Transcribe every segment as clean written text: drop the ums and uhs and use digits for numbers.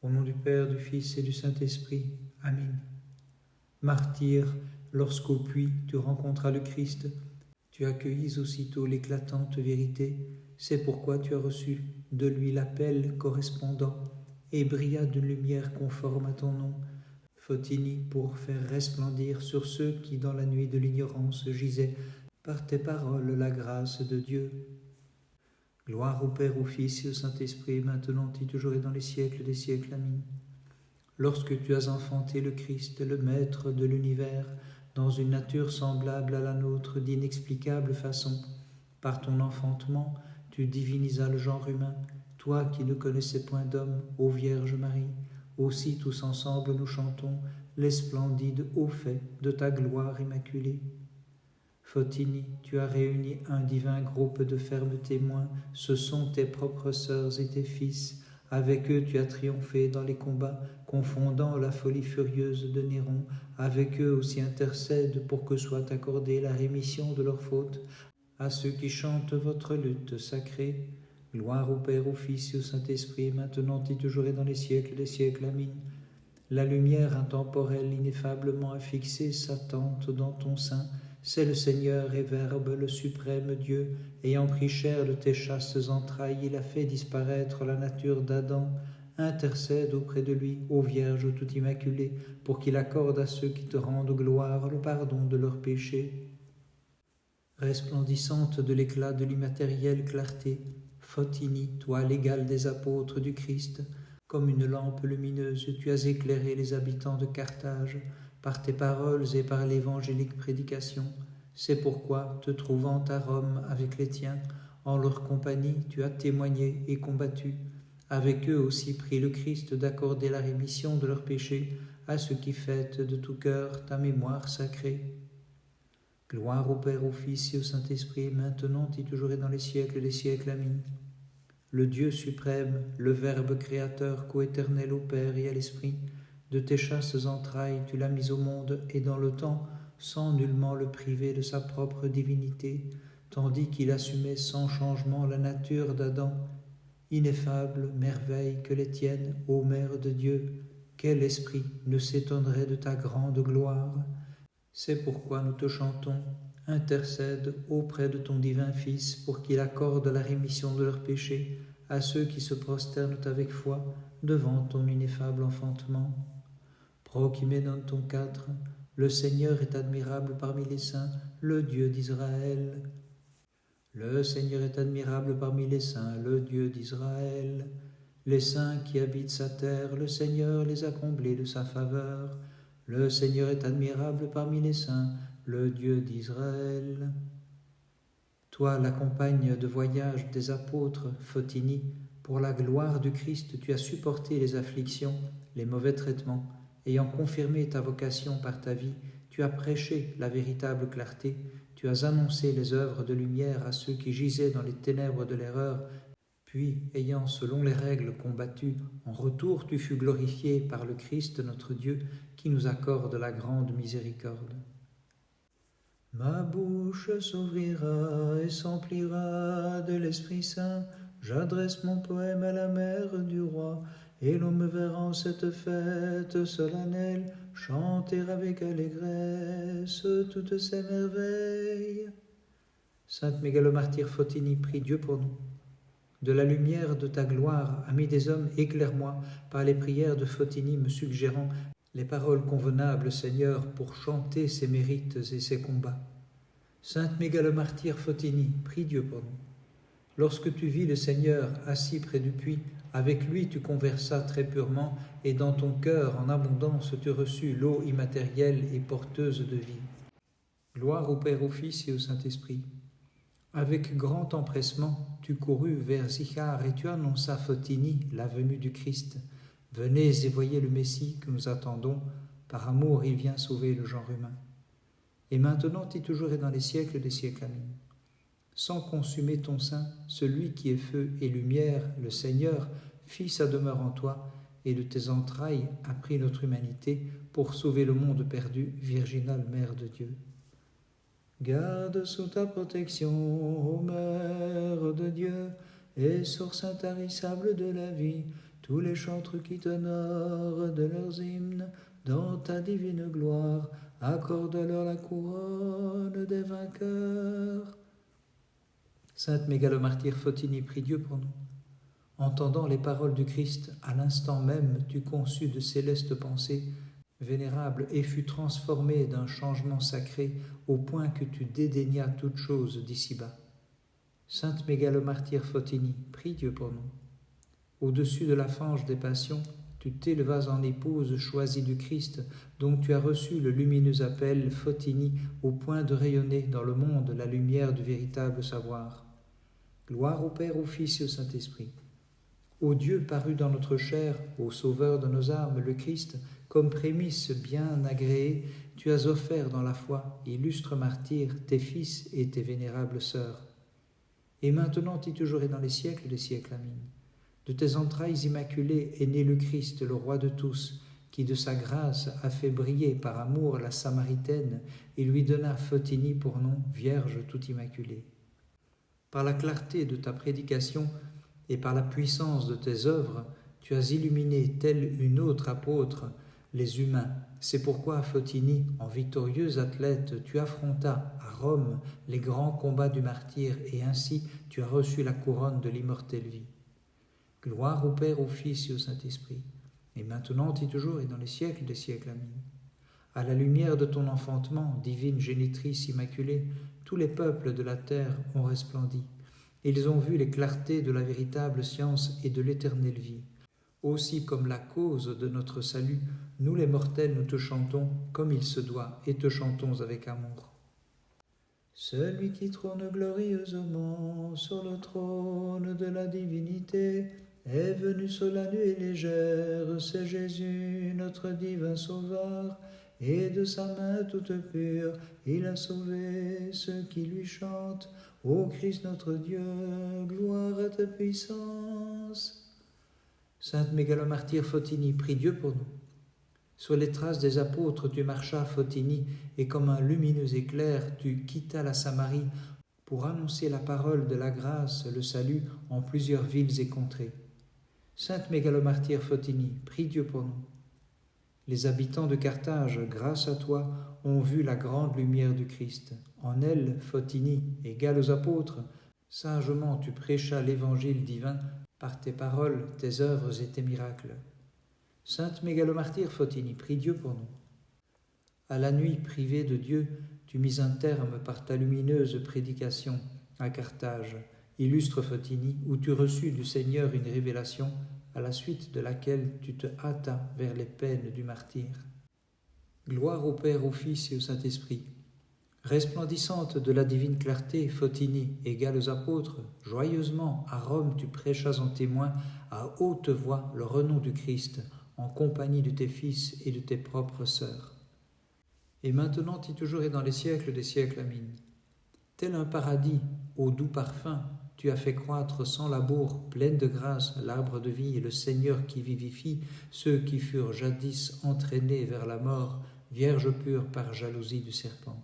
Au nom du Père, du Fils et du Saint-Esprit. Amen. Martyr, lorsqu'au puits tu rencontras le Christ, tu accueillis aussitôt l'éclatante vérité. C'est pourquoi tu as reçu de lui l'appel correspondant et brilla d'une lumière conforme à ton nom. Fotini, pour faire resplendir sur ceux qui dans la nuit de l'ignorance gisaient, par tes paroles la grâce de Dieu. Gloire au Père, au Fils et au Saint-Esprit, maintenant et toujours et dans les siècles des siècles. Amen. Lorsque tu as enfanté le Christ, le Maître de l'univers, dans une nature semblable à la nôtre, d'inexplicable façon, par ton enfantement, tu divinisas le genre humain, toi qui ne connaissais point d'homme, ô Vierge Marie. Aussi tous ensemble nous chantons les splendides hauts faits de ta gloire immaculée. Fotini, tu as réuni un divin groupe de fermes témoins, ce sont tes propres sœurs et tes fils. Avec eux tu as triomphé dans les combats, confondant la folie furieuse de Néron. Avec eux aussi intercède pour que soit accordée la rémission de leurs fautes à ceux qui chantent votre lutte sacrée. Gloire au Père, au Fils et au Saint-Esprit, maintenant et toujours et dans les siècles des siècles. Amen. La lumière intemporelle ineffablement a fixé sa tente dans ton sein. C'est le Seigneur et Verbe, le suprême Dieu, ayant pris chair de tes chastes entrailles, il a fait disparaître la nature d'Adam. Intercède auprès de lui, ô Vierge toute immaculée, pour qu'il accorde à ceux qui te rendent gloire le pardon de leurs péchés. Resplendissante de l'éclat de l'immatérielle clarté, Fotini, toi l'égal des apôtres du Christ, comme une lampe lumineuse, tu as éclairé les habitants de Carthage par tes paroles et par l'évangélique prédication. C'est pourquoi, te trouvant à Rome avec les tiens, en leur compagnie tu as témoigné et combattu. Avec eux aussi prie le Christ d'accorder la rémission de leurs péchés à ceux qui fêtent de tout cœur ta mémoire sacrée. Gloire au Père, au Fils et au Saint-Esprit, maintenant et toujours et dans les siècles des siècles. Amen. Le Dieu suprême, le Verbe créateur, coéternel au Père et à l'Esprit, de tes chastes entrailles tu l'as mis au monde et dans le temps, sans nullement le priver de sa propre divinité, tandis qu'il assumait sans changement la nature d'Adam. Ineffable merveille que les tiennes, ô Mère de Dieu, quel esprit ne s'étonnerait de ta grande gloire? C'est pourquoi nous te chantons, intercède auprès de ton divin Fils pour qu'il accorde la rémission de leurs péchés à ceux qui se prosternent avec foi devant ton ineffable enfantement. Prochiménon ton 4, le Seigneur est admirable parmi les saints, le Dieu d'Israël. Le Seigneur est admirable parmi les saints, le Dieu d'Israël. Les saints qui habitent sa terre, le Seigneur les a comblés de sa faveur. Le Seigneur est admirable parmi les saints, le Dieu d'Israël. Toi, la compagne de voyage des apôtres, Fotini, pour la gloire du Christ, tu as supporté les afflictions, les mauvais traitements. Ayant confirmé ta vocation par ta vie, tu as prêché la véritable clarté, tu as annoncé les œuvres de lumière à ceux qui gisaient dans les ténèbres de l'erreur. Puis, ayant selon les règles combattu, en retour tu fus glorifié par le Christ notre Dieu, qui nous accorde la grande miséricorde. Ma bouche s'ouvrira et s'emplira de l'Esprit Saint, j'adresse mon poème à la mère du roi, et l'on me verra en cette fête solennelle chanter avec allégresse toutes ces merveilles. Sainte Mégalomartyre Fotini, prie Dieu pour nous. De la lumière de ta gloire, ami des hommes, éclaire-moi par les prières de Fotini me suggérant les paroles convenables, Seigneur, pour chanter ses mérites et ses combats. Sainte Mégalomartyre Fotini, prie Dieu pour nous. Lorsque tu vis le Seigneur assis près du puits, avec lui tu conversas très purement, et dans ton cœur en abondance tu reçus l'eau immatérielle et porteuse de vie. Gloire au Père, au Fils et au Saint-Esprit. Avec grand empressement, tu courus vers Zichar et tu annonças Fotini la venue du Christ. Venez et voyez le Messie que nous attendons. Par amour, il vient sauver le genre humain. Et maintenant et toujours et dans les siècles des siècles. Amen. Sans consumer ton sein, celui qui est feu et lumière, le Seigneur, fit sa demeure en toi, et de tes entrailles a pris notre humanité pour sauver le monde perdu, virginale Mère de Dieu. Garde sous ta protection, ô Mère de Dieu, et source intarissable de la vie, tous les chantres qui t'honorent de leurs hymnes dans ta divine gloire, accorde-leur la couronne des vainqueurs. Sainte Mégalomartyre Photini, prie Dieu pour nous. Entendant les paroles du Christ, à l'instant même tu conçus de célestes pensées, vénérable, et fus transformé d'un changement sacré au point que tu dédaignas toute chose d'ici-bas. Sainte Mégalomartyre Photini, prie Dieu pour nous. Au-dessus de la fange des passions, tu t'élevas en épouse choisie du Christ, dont tu as reçu le lumineux appel Photini au point de rayonner dans le monde la lumière du véritable savoir. Gloire au Père, au Fils et au Saint-Esprit. Ô Dieu paru dans notre chair, ô Sauveur de nos âmes, le Christ, comme prémisse bien agréée, tu as offert dans la foi, illustre martyr, tes fils et tes vénérables sœurs. Et maintenant et toujours et dans les siècles des siècles, amin. De tes entrailles immaculées est né le Christ, le roi de tous, qui de sa grâce a fait briller par amour la Samaritaine et lui donna Photini pour nom, Vierge tout immaculée. Par la clarté de ta prédication et par la puissance de tes œuvres, tu as illuminé, telle une autre apôtre, les humains. C'est pourquoi, Photini, en victorieuse athlète, tu affrontas à Rome les grands combats du martyr, et ainsi tu as reçu la couronne de l'immortelle vie. Gloire au Père, au Fils et au Saint-Esprit, et maintenant et toujours et dans les siècles des siècles, amin. À la lumière de ton enfantement, divine génitrice immaculée, tous les peuples de la terre ont resplendi. Ils ont vu les clartés de la véritable science et de l'éternelle vie. Aussi comme la cause de notre salut, nous les mortels nous te chantons comme il se doit et te chantons avec amour. Celui qui trône glorieusement sur le trône de la divinité est venu sur la nuée légère, c'est Jésus notre divin Sauveur, et de sa main toute pure il a sauvé ceux qui lui chantent. Ô Christ notre Dieu, gloire à ta puissance. Sainte Mégalomartyre Photini, prie Dieu pour nous. Sur les traces des apôtres tu marchas, Photini, et comme un lumineux éclair tu quittas la Samarie pour annoncer la parole de la grâce, le salut en plusieurs villes et contrées. Sainte Mégalomartyre Photini, prie Dieu pour nous. Les habitants de Carthage, grâce à toi, ont vu la grande lumière du Christ. En elle, Photini, égale aux apôtres, sagement tu prêchas l'évangile divin par tes paroles, tes œuvres et tes miracles. Sainte Mégalomartyre Photini, prie Dieu pour nous. À la nuit privée de Dieu, tu mis un terme par ta lumineuse prédication à Carthage, illustre Photini, où tu reçus du Seigneur une révélation, à la suite de laquelle tu te hâtas vers les peines du martyr. Gloire au Père, au Fils et au Saint-Esprit. Resplendissante de la divine clarté, Photini, égale aux apôtres, joyeusement à Rome tu prêchas en témoin à haute voix le renom du Christ, en compagnie de tes fils et de tes propres sœurs. Et maintenant et toujours et dans les siècles des siècles, amin. Tel un paradis, au doux parfum, tu as fait croître sans labour, pleine de grâce, l'arbre de vie et le Seigneur qui vivifie ceux qui furent jadis entraînés vers la mort, vierge pure par jalousie du serpent.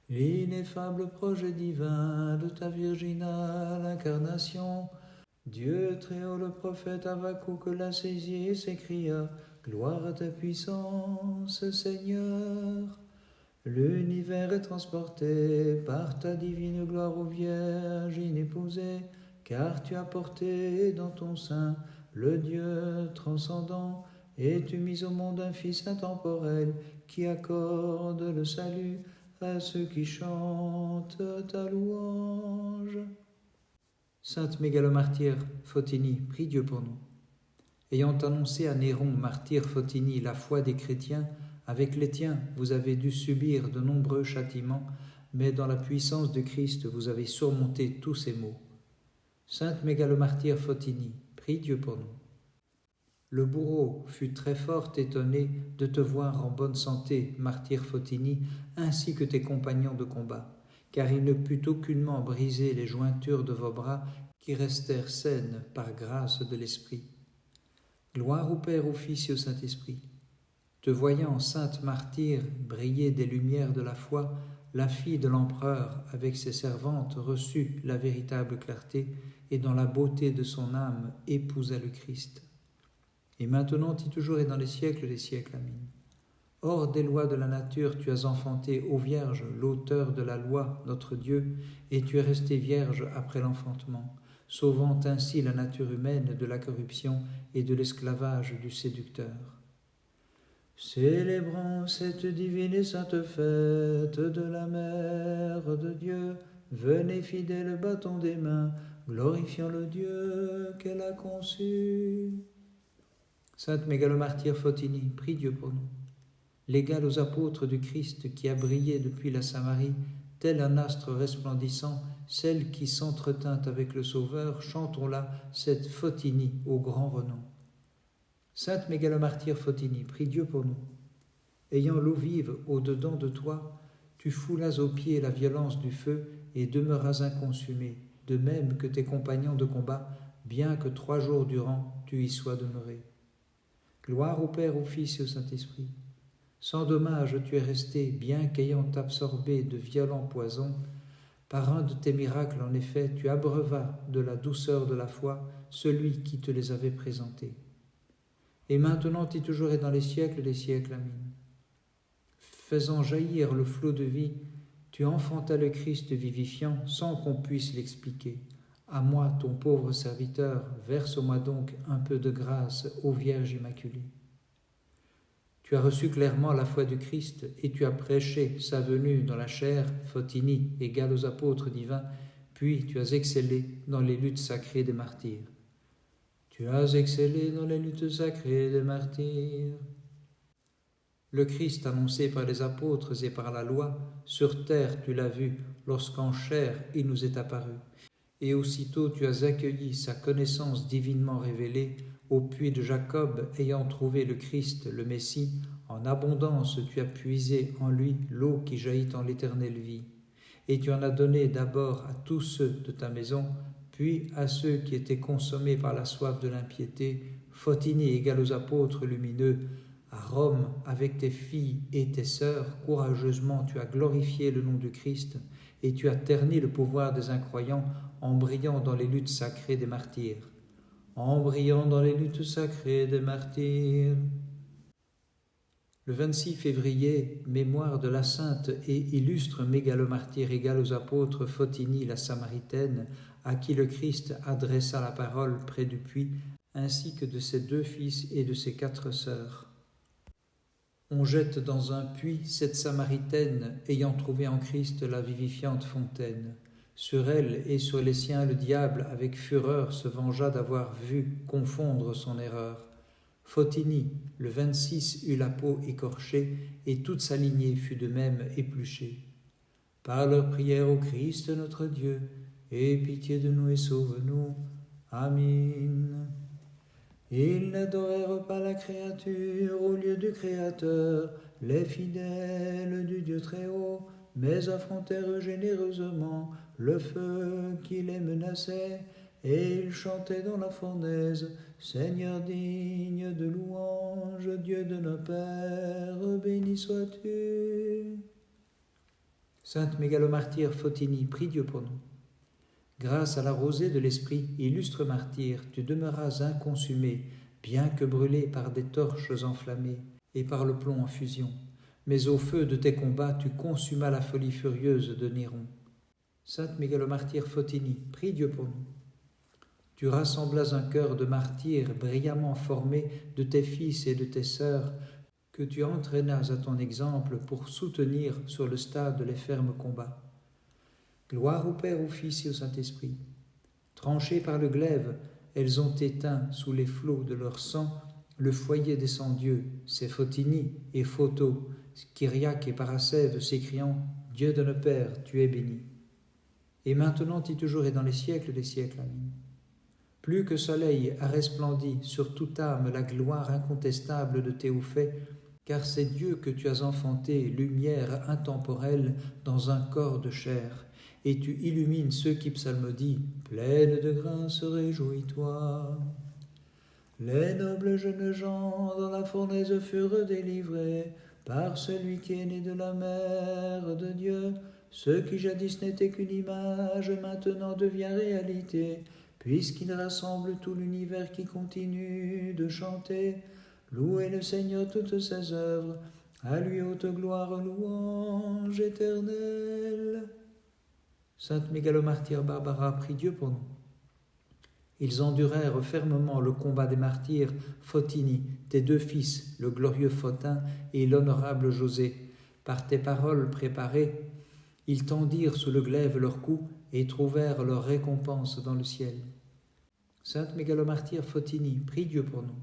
L'ineffable projet divin de ta virginale incarnation, Dieu très haut, le prophète Habakkuk l'a saisi et s'écria « Gloire à ta puissance, Seigneur !» L'univers est transporté par ta divine gloire, ô Vierge inépousée, car tu as porté dans ton sein le Dieu transcendant, et tu mis au monde un Fils intemporel qui accorde le salut à ceux qui chantent ta louange. Sainte Mégalomartyre Photini, prie Dieu pour nous. Ayant annoncé à Néron, martyr Photini, la foi des chrétiens, avec les tiens, vous avez dû subir de nombreux châtiments, mais dans la puissance de Christ, vous avez surmonté tous ces maux. Sainte Mégalomartyre Photini, prie Dieu pour nous. Le bourreau fut très fort étonné de te voir en bonne santé, martyr Photini, ainsi que tes compagnons de combat, car il ne put aucunement briser les jointures de vos bras qui restèrent saines par grâce de l'Esprit. Gloire au Père, au Fils et au Saint-Esprit. Te voyant, sainte martyre, briller des lumières de la foi, la fille de l'empereur, avec ses servantes, reçut la véritable clarté et dans la beauté de son âme épousa le Christ. Et maintenant et toujours et dans les siècles des siècles. Amen. Hors des lois de la nature, tu as enfanté, ô Vierge, l'auteur de la loi, notre Dieu, et tu es restée vierge après l'enfantement, sauvant ainsi la nature humaine de la corruption et de l'esclavage du séducteur. Célébrons cette divine et sainte fête de la Mère de Dieu, venez fidèles bâtons des mains, glorifiant le Dieu qu'elle a conçu. Sainte Mégalomartyre Photini, prie Dieu pour nous. L'égale aux apôtres du Christ qui a brillé depuis la Samarie, tel un astre resplendissant, celle qui s'entretint avec le Sauveur, chantons-la, cette Photini au grand renom. Sainte Mégalomartyre Photini, prie Dieu pour nous. Ayant l'eau vive au-dedans de toi, tu foulas aux pieds la violence du feu et demeuras inconsumé, de même que tes compagnons de combat, bien que 3 jours durant tu y sois demeuré. Gloire au Père, au Fils et au Saint-Esprit. Sans dommage tu es resté, bien qu'ayant absorbé de violents poisons, par un de tes miracles en effet tu abreuvas de la douceur de la foi celui qui te les avait présentés. Et maintenant et toujours et dans les siècles des siècles. Amen. Faisant jaillir le flot de vie, tu enfantas le Christ vivifiant sans qu'on puisse l'expliquer. À moi, ton pauvre serviteur, verse-moi donc un peu de grâce, ô Vierge Immaculée. Tu as reçu clairement la foi du Christ et tu as prêché sa venue dans la chair, Photini, égale aux apôtres divins, puis tu as excellé dans les luttes sacrées des martyrs. Tu as excellé dans les luttes sacrées des martyrs. Le Christ annoncé par les apôtres et par la loi, sur terre tu l'as vu, lorsqu'en chair il nous est apparu. Et aussitôt tu as accueilli sa connaissance divinement révélée, au puits de Jacob, ayant trouvé le Christ, le Messie, en abondance tu as puisé en lui l'eau qui jaillit en l'éternelle vie. Et tu en as donné d'abord à tous ceux de ta maison, puis à ceux qui étaient consommés par la soif de l'impiété, Photini égale aux apôtres lumineux. À Rome, avec tes filles et tes sœurs, courageusement tu as glorifié le nom du Christ, et tu as terni le pouvoir des incroyants en brillant dans les luttes sacrées des martyrs. En brillant dans les luttes sacrées des martyrs. Le 26 février, mémoire de la sainte et illustre mégalomartyre égale aux apôtres Photini la Samaritaine, à qui le Christ adressa la parole près du puits, ainsi que de ses 2 fils et de ses 4 sœurs. On jette dans un puits cette Samaritaine, ayant trouvé en Christ la vivifiante fontaine. Sur elle et sur les siens, le diable, avec fureur, se vengea d'avoir vu confondre son erreur. Photini, le 26, eut la peau écorchée, et toute sa lignée fut de même épluchée. Par leur prière au Christ notre Dieu, aie pitié de nous et sauve-nous. Amen. Ils n'adorèrent pas la créature au lieu du Créateur, les fidèles du Dieu très haut, mais affrontèrent généreusement le feu qui les menaçait, et ils chantaient dans la fournaise, Seigneur digne de louange, Dieu de nos pères, béni sois-tu. Sainte Mégalomartyre Photini, prie Dieu pour nous. Grâce à la rosée de l'Esprit, illustre martyr, tu demeuras inconsumé, bien que brûlé par des torches enflammées et par le plomb en fusion. Mais au feu de tes combats, tu consumas la folie furieuse de Néron. Sainte Mégalomartyre Photini, prie Dieu pour nous. Tu rassemblas un cœur de martyrs brillamment formé de tes fils et de tes sœurs, que tu entraînas à ton exemple pour soutenir sur le stade les fermes combats. Gloire au Père, au Fils et au Saint-Esprit. Tranchées par le glaive, elles ont éteint sous les flots de leur sang le foyer des sans-dieux, ces Photini et Photo, Kyriaque et Paracève, s'écriant « Dieu de nos pères, tu es béni ». Et maintenant et toujours et dans les siècles des siècles. Amen. Plus que soleil a resplendi sur toute âme la gloire incontestable de tes hauts faits, car c'est Dieu que tu as enfanté, lumière intemporelle dans un corps de chair, et tu illumines ceux qui psalmodient, pleine de grâce, réjouis-toi. Les nobles jeunes gens dans la fournaise furent délivrés, par celui qui est né de la Mère de Dieu, ce qui jadis n'était qu'une image, maintenant devient réalité, puisqu'il rassemble tout l'univers qui continue de chanter. Louez le Seigneur toutes ses œuvres, à lui haute gloire, louange éternelle. Sainte Mégalomartyre Barbara, prie Dieu pour nous. Ils endurèrent fermement le combat des martyrs Photini, tes deux fils, le glorieux Photin et l'honorable José. Par tes paroles préparées, ils tendirent sous le glaive leur cou et trouvèrent leur récompense dans le ciel. Sainte Mégalomartyre Photini, prie Dieu pour nous.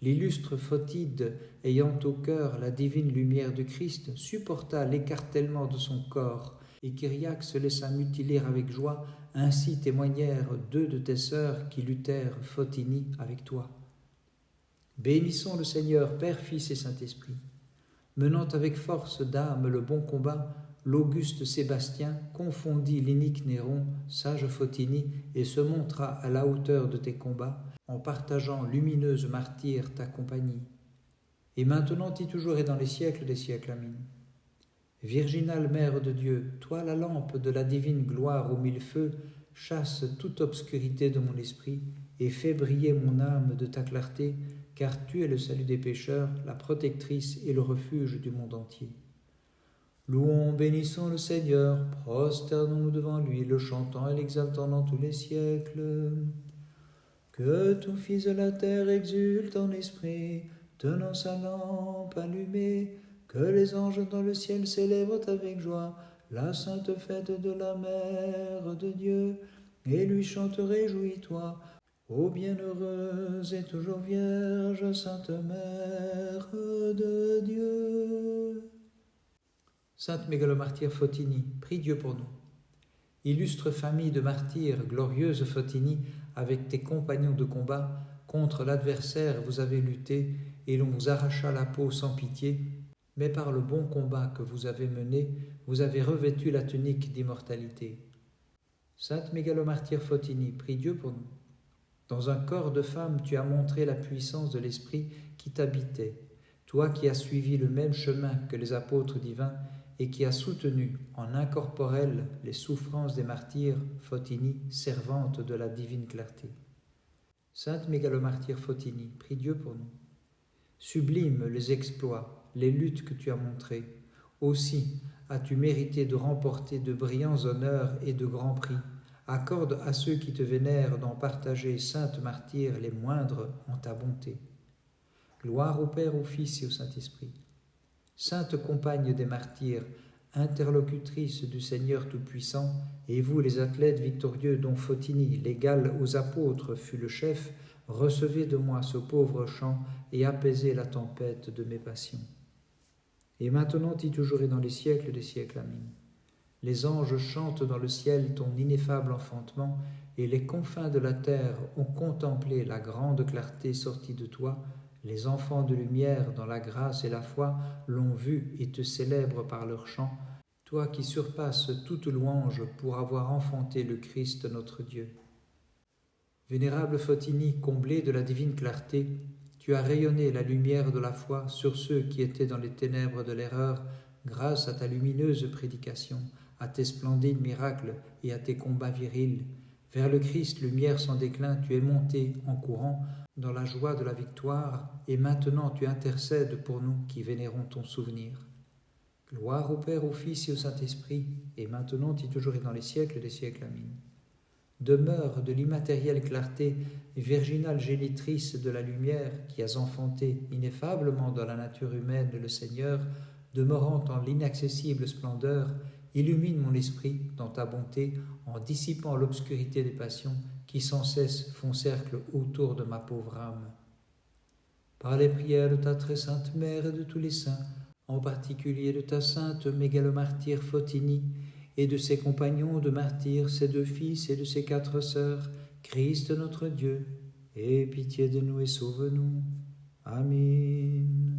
L'illustre Photide, ayant au cœur la divine lumière du Christ, supporta l'écartèlement de son corps, et Kyriaque se laissa mutiler avec joie. Ainsi témoignèrent deux de tes sœurs qui luttèrent, Photini, avec toi. Bénissons le Seigneur, Père, Fils et Saint-Esprit. Menant avec force d'âme le bon combat, l'auguste Sébastien confondit l'inique Néron, sage Photini, et se montra à la hauteur de tes combats, en partageant lumineuse martyre ta compagnie. Et maintenant et toujours et dans les siècles des siècles. Amen. Virginale Mère de Dieu, toi la lampe de la divine gloire aux mille feux, chasse toute obscurité de mon esprit et fais briller mon âme de ta clarté, car tu es le salut des pécheurs, la protectrice et le refuge du monde entier. Louons, bénissons le Seigneur, prosternons-nous devant lui, le chantant et l'exaltant dans tous les siècles. Que tout fils de la terre exulte en esprit, tenant sa lampe allumée, que les anges dans le ciel célèbrent avec joie la sainte fête de la Mère de Dieu, et lui chantent réjouis-toi, ô bienheureuse et toujours vierge, Sainte Mère de Dieu. Sainte Mégalomartyre Photini, prie Dieu pour nous. Illustre famille de martyrs, glorieuse Photini, avec tes compagnons de combat, contre l'adversaire vous avez lutté, et l'on vous arracha la peau sans pitié, mais par le bon combat que vous avez mené, vous avez revêtu la tunique d'immortalité. Sainte Mégalomartyre Photini, prie Dieu pour nous. Dans un corps de femme, tu as montré la puissance de l'Esprit qui t'habitait, toi qui as suivi le même chemin que les apôtres divins et qui as soutenu en incorporel les souffrances des martyrs, Photini, servante de la divine clarté. Sainte Mégalomartyre Photini, prie Dieu pour nous. Sublime les exploits, les luttes que tu as montrées. Aussi as-tu mérité de remporter de brillants honneurs et de grands prix. Accorde à ceux qui te vénèrent d'en partager, sainte martyre, les moindres en ta bonté. Gloire au Père, au Fils et au Saint-Esprit. Sainte compagne des martyrs, interlocutrice du Seigneur Tout-Puissant, et vous les athlètes victorieux dont Photini, l'égal aux apôtres, fut le chef, recevez de moi ce pauvre chant et apaisez la tempête de mes passions. Et maintenant et toujours et dans les siècles des siècles. Amen. Les anges chantent dans le ciel ton ineffable enfantement, et les confins de la terre ont contemplé la grande clarté sortie de toi. Les enfants de lumière dans la grâce et la foi l'ont vu et te célèbrent par leur chant, toi qui surpasses toute louange pour avoir enfanté le Christ notre Dieu. Vénérable Photini, comblée de la divine clarté, tu as rayonné la lumière de la foi sur ceux qui étaient dans les ténèbres de l'erreur, grâce à ta lumineuse prédication, à tes splendides miracles et à tes combats virils. Vers le Christ, lumière sans déclin, tu es monté en courant dans la joie de la victoire, et maintenant tu intercèdes pour nous qui vénérons ton souvenir. Gloire au Père, au Fils et au Saint-Esprit, et maintenant et toujours et dans les siècles des siècles. Amen. Demeure de l'immatérielle clarté, virginale génitrice de la lumière, qui as enfanté ineffablement dans la nature humaine le Seigneur, demeurant en l'inaccessible splendeur, illumine mon esprit dans ta bonté en dissipant l'obscurité des passions qui sans cesse font cercle autour de ma pauvre âme. Par les prières de ta très sainte Mère et de tous les saints, en particulier de ta sainte Mégalomartyre Photini et de ses compagnons de martyrs, ses deux fils et de ses 4 sœurs, Christ notre Dieu, aie pitié de nous et sauve-nous. Amen.